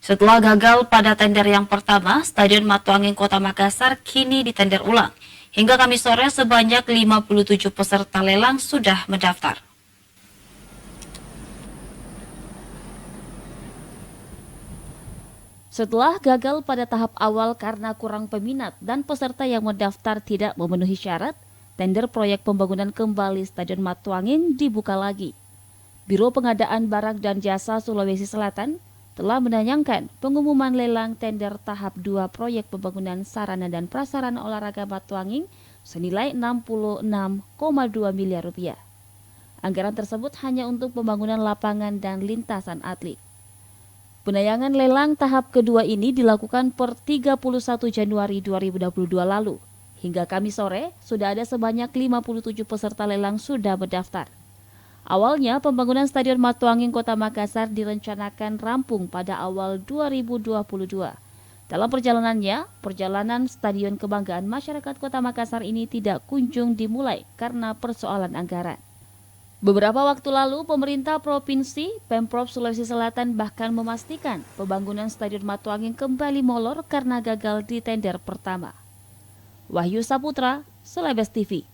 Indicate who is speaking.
Speaker 1: Setelah gagal pada tender yang pertama, Stadion Matuanging Kota Makassar kini ditender ulang. Hingga Kamis sore sebanyak 57 peserta lelang sudah mendaftar.
Speaker 2: Setelah gagal pada tahap awal karena kurang peminat dan peserta yang mendaftar tidak memenuhi syarat, tender proyek pembangunan kembali Stadion Matuanging dibuka lagi. Biro Pengadaan Barang dan Jasa Sulawesi Selatan telah menayangkan pengumuman lelang tender tahap 2 proyek pembangunan sarana dan prasarana olahraga Matuanging senilai 66,2 miliar rupiah. Anggaran tersebut hanya untuk pembangunan lapangan dan lintasan atlet. Penayangan lelang tahap kedua ini dilakukan per 31 Januari 2022 lalu. Hingga Kamis sore, sudah ada sebanyak 57 peserta lelang sudah mendaftar. Awalnya, pembangunan Stadion Matuanging Kota Makassar direncanakan rampung pada awal 2022. Dalam perjalanan Stadion Kebanggaan Masyarakat Kota Makassar ini tidak kunjung dimulai karena persoalan anggaran. Beberapa waktu lalu, pemerintah provinsi Pemprov Sulawesi Selatan bahkan memastikan pembangunan Stadion Matuanging kembali molor karena gagal di tender pertama. Wahyu Saputra, Celebes TV.